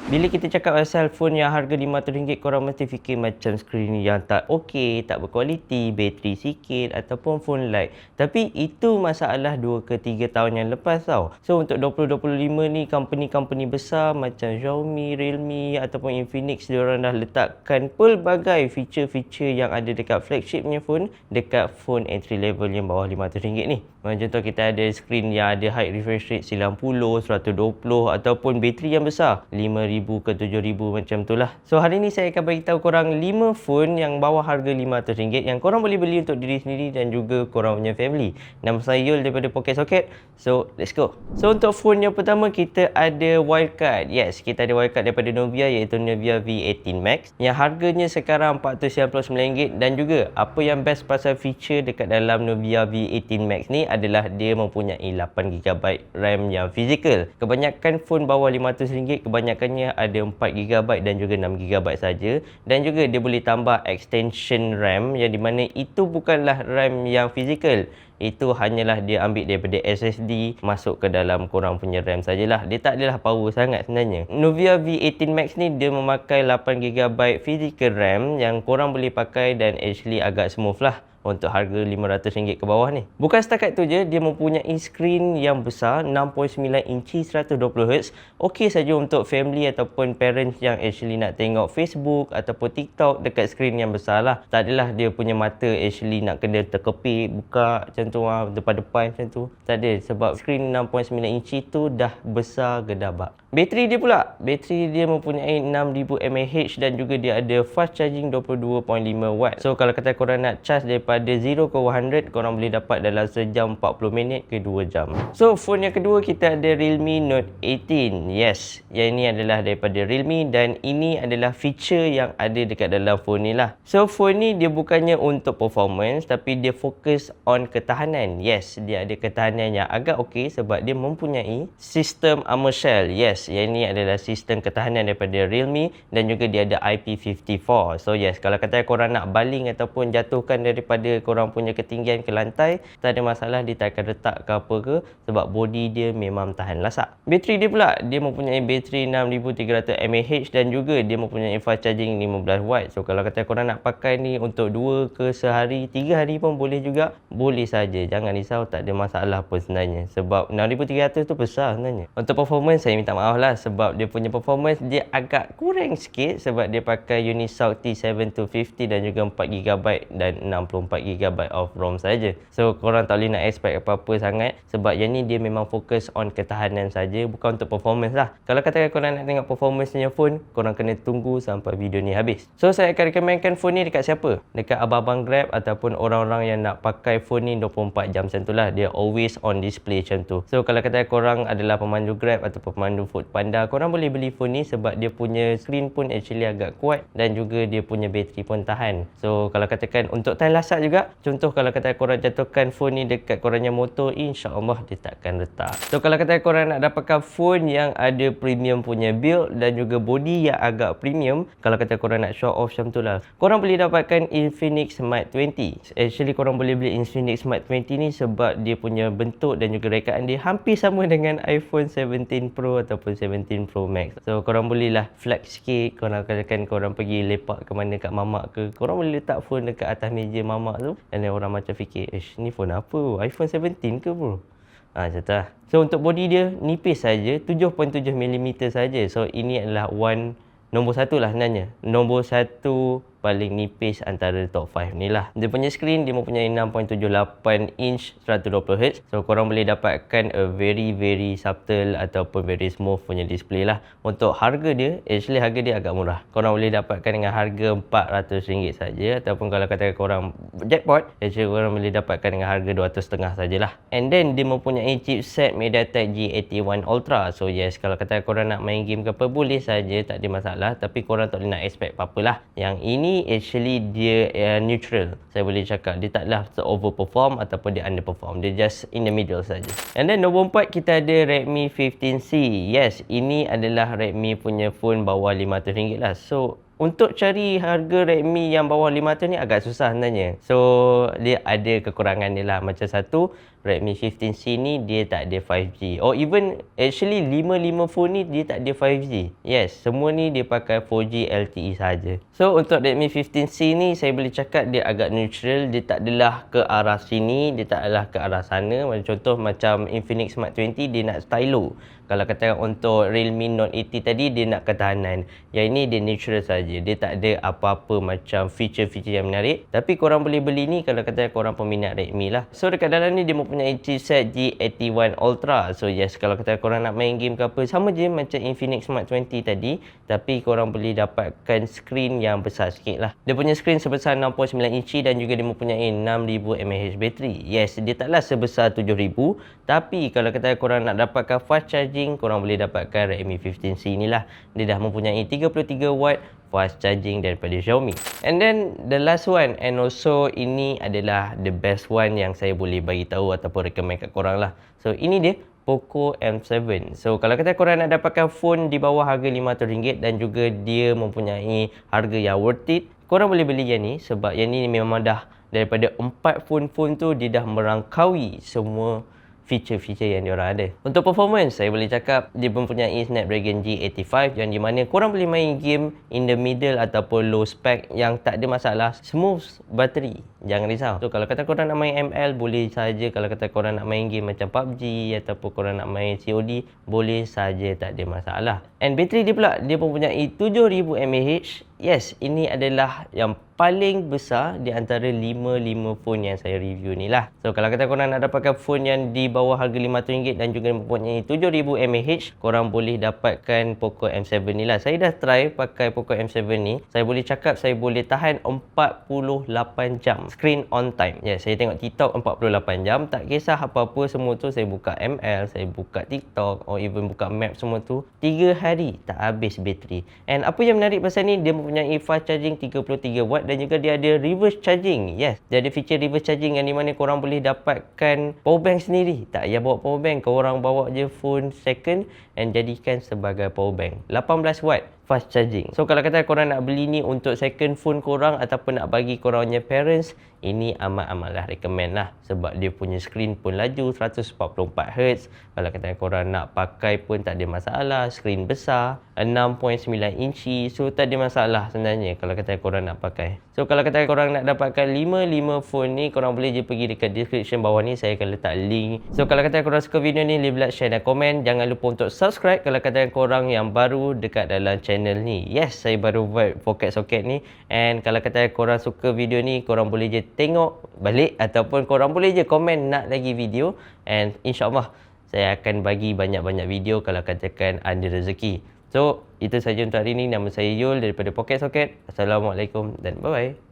Bila kita cakap pasal phone yang harga RM500, korang mesti fikir macam skrin yang tak okey, tak berkualiti, bateri sikit ataupun phone light. Tapi itu masalah 2 ke 3 tahun yang lepas tau. So untuk 2025 ni, company-company besar macam Xiaomi, Realme ataupun Infinix, diorang dah letakkan pelbagai feature-feature yang ada dekat flagship punya phone, dekat phone entry level yang bawah RM500 ni. Macam contoh kita ada skrin yang ada high refresh rate 90, 120 ataupun bateri yang besar 5,000 ke 7,000 macam tu lah. So hari ni saya akan beritahu korang 5 phone yang bawah harga RM500 yang korang boleh beli untuk diri sendiri dan juga korang punya family. Nama saya Yul daripada Pocket Socket. So let's go. So untuk phone yang pertama kita ada wildcard. Yes, kita ada wildcard daripada Nubia iaitu Nubia V18 Max yang harganya sekarang RM499 dan juga apa yang best pasal feature dekat dalam Nubia V18 Max ni adalah dia mempunyai 8GB RAM yang fizikal. Kebanyakan phone bawah RM500 kebanyakannya ada 4GB dan juga 6GB saja, dan juga dia boleh tambah extension RAM yang di mana itu bukanlah RAM yang fizikal. Itu hanyalah dia ambil daripada SSD masuk ke dalam korang punya RAM sajalah. Dia tak adalah power sangat sebenarnya. Nubia V18 Max ni dia memakai 8GB physical RAM yang korang boleh pakai dan actually agak smooth lah untuk harga RM500 ke bawah ni. Bukan setakat tu je, dia mempunyai skrin yang besar 6.9 inci 120Hz. Okey saja untuk family ataupun parents yang actually nak tengok Facebook ataupun TikTok dekat skrin yang besar lah. Tak adalah dia punya mata actually nak kena terkepit, buka macam tu depan-depan macam tu. Tak ada, sebab skrin 6.9 inci tu dah besar gedabak. Bateri dia pula, bateri dia mempunyai 6000 mAh dan juga dia ada fast charging 22.5W. So kalau kata korang nak charge daripada 0 ke 100, korang boleh dapat dalam sejam 40 minit ke 2 jam. So phone yang kedua kita ada Realme Note 18. Yes, yang ini adalah daripada Realme dan ini adalah feature yang ada dekat dalam phone ni lah. So phone ni dia bukannya untuk performance tapi dia fokus on ketahanan. Yes, dia ada ketahanan yang agak okey sebab dia mempunyai sistem armor shell. Yes, yang ini adalah sistem ketahanan daripada Realme dan juga dia ada IP54. So yes, kalau kata korang nak baling ataupun jatuhkan daripada korang punya ketinggian ke lantai, tak ada masalah, dia tak akan retak ke apa ke sebab body dia memang tahan lasak. Bateri dia pula, dia mempunyai bateri 6300 mAh dan juga dia mempunyai fast charging 15W. So kalau kata korang nak pakai ni untuk 2 ke sehari, 3 hari pun boleh juga, boleh saja. Jangan risau, tak ada masalah pun sebenarnya sebab 6300 tu besar sebenarnya. Untuk performance saya minta maaf lah sebab dia punya performance dia agak kurang sikit sebab dia pakai Unisoc T7250 dan juga 4GB dan 64GB of ROM saja. So korang tak boleh nak expect apa-apa sangat sebab yang ni dia memang fokus on ketahanan saja, bukan untuk performance lah. Kalau katakan korang nak tengok performance punya phone, korang kena tunggu sampai video ni habis. So saya akan recommendkan phone ni dekat siapa? Dekat abang-abang Grab ataupun orang-orang yang nak pakai phone ni 24 jam macam tu lah. Dia always on display macam tu. So kalau katakan korang adalah pemandu Grab ataupun pemandu Foodpanda, korang boleh beli phone ni sebab dia punya screen pun actually agak kuat dan juga dia punya bateri pun tahan. So kalau katakan untuk tahan lasak juga, contoh kalau kata korang jatuhkan phone ni dekat korangnya motor, insya-Allah dia takkan retak. So kalau kata korang nak dapatkan phone yang ada premium punya build dan juga body yang agak premium, kalau kata korang nak show off macam tu lah, korang boleh dapatkan Infinix Smart 20. Actually korang boleh beli Infinix Smart 20 ni sebab dia punya bentuk dan juga rekaan dia hampir sama dengan iPhone 17 Pro ataupun 17 Pro Max. So korang boleh lah flex sikit, korang katakan korang pergi lepak ke mana kat mamak ke, korang boleh letak phone dekat atas meja mamak tu dan orang macam fikir, ni phone apa? iPhone 17 ke bro? Macam tu lah. So untuk body dia nipis saja, 7.7mm saja. So ini adalah nombor satu lah sebenarnya. Nombor satu paling nipis antara top 5 ni lah. Dia punya screen dia mempunyai 6.78 inch 120Hz. So korang boleh dapatkan a very subtle ataupun very smooth punya display lah. Untuk harga dia, actually harga dia agak murah. Korang boleh dapatkan dengan harga RM400 saja ataupun kalau kata korang jackpot, actually korang boleh dapatkan dengan harga RM200.5 sajalah. And then dia mempunyai chipset MediaTek G81 Ultra. So yes, kalau kata korang nak main game ke apa, boleh saja, tak ada masalah, tapi korang tak boleh nak expect apa-apa lah. Yang ini actually dia neutral. Saya boleh cakap dia taklah overperform ataupun dia underperform. Dia just in the middle saja. And then nombor 4 kita ada Redmi 15C. Yes, ini adalah Redmi punya phone bawah RM500 lah. So Untuk cari harga Redmi yang bawah 500 ni agak susah sebenarnya. So, dia ada kekurangan dia lah. Macam satu, Redmi 15C ni dia tak ada 5G. Or even actually 55 phone ni dia tak ada 5G. Yes, semua ni dia pakai 4G LTE saja. So, untuk Redmi 15C ni saya boleh cakap dia agak neutral. Dia tak adalah ke arah sini, dia tak adalah ke arah sana. Contoh macam Infinix Smart 20 dia nak stylo. Kalau kata untuk Realme Note 80 tadi dia nak ketahanan. Yang ini dia neutral saja. Dia tak ada apa-apa macam feature-feature yang menarik. Tapi korang boleh beli ni kalau kata korang peminat Redmi lah. So dekat dalam ni dia mempunyai chipset G81 Ultra. So yes, kalau kata korang nak main game ke apa, sama je macam Infinix Smart 20 tadi. Tapi korang boleh dapatkan skrin yang besar sikit lah. Dia punya skrin sebesar 6.9 inci dan juga dia mempunyai 6000 mAh bateri. Yes, dia taklah sebesar 7000. Tapi kalau kata korang nak dapatkan fast charging, korang boleh dapatkan Redmi 15C ni lah. Dia dah mempunyai 33 watt fast charging daripada Xiaomi. And then the last one, and also ini adalah the best one yang saya boleh bagi tahu ataupun recommend kat korang lah. So ini dia Poco M7. So kalau kata korang nak dapatkan phone di bawah harga RM500 dan juga dia mempunyai harga yang worth it, korang boleh beli yang ni sebab yang ni memang dah daripada 4 phone-phone tu dia dah merangkaui semua feature-feature yang diorang ada. Untuk performance, saya boleh cakap dia mempunyai Snapdragon G85 yang di mana korang boleh main game in the middle ataupun low spec yang tak ada masalah. Smooth bateri, jangan risau. So kalau kata korang nak main ML boleh saja. Kalau kata korang nak main game macam PUBG ataupun korang nak main COD boleh saja, tak ada masalah. And bateri dia pula, dia mempunyai 7000 mAh. Yes, ini adalah yang paling besar di antara 5 phone yang saya review ni lah. So kalau kata korang nak dapatkan phone yang di bawah harga RM500 dan juga mempunyai 7000 mAh, korang boleh dapatkan Poco M7 ni lah. Saya dah try pakai Poco M7 ni. Saya boleh cakap saya boleh tahan 48 jam screen on time. Yes, saya tengok TikTok 48 jam. Tak kisah apa-apa semua tu, saya buka ML, saya buka TikTok or even buka map semua tu, 3 hari tak habis bateri. And apa yang menarik pasal ni, dia mempunyai fast charging 33 watt dan juga dia ada reverse charging. Yes, dia ada feature reverse charging yang di mana korang boleh dapatkan power bank sendiri. Tak payah bawa power bank, korang bawa je phone second and jadikan sebagai power bank. 18 watt fast charging. So kalau kata korang nak beli ni untuk second phone korang ataupun nak bagi korang punya parents, ini amat-amatlah recommend lah sebab dia punya screen pun laju 144Hz. Kalau kata korang nak pakai pun tak ada masalah. Screen besar 6.9 inci. So tak ada masalah sebenarnya kalau kata korang nak pakai. So kalau kata korang nak dapatkan 5 phone ni, korang boleh je pergi dekat description bawah ni, saya akan letak link. So kalau kata korang suka video ni, leave like, share dan komen. Jangan lupa untuk subscribe kalau kata korang yang baru dekat dalam channel ni. Yes, saya baru buat pocket socket ni. And kalau kata korang suka video ni, korang boleh je tengok balik ataupun korang boleh je komen nak lagi video. And insyaAllah saya akan bagi banyak-banyak video kalau katakan ada rezeki. So itu saja untuk hari ini. Nama saya Yul daripada Pocket Socket. Assalamualaikum dan bye-bye.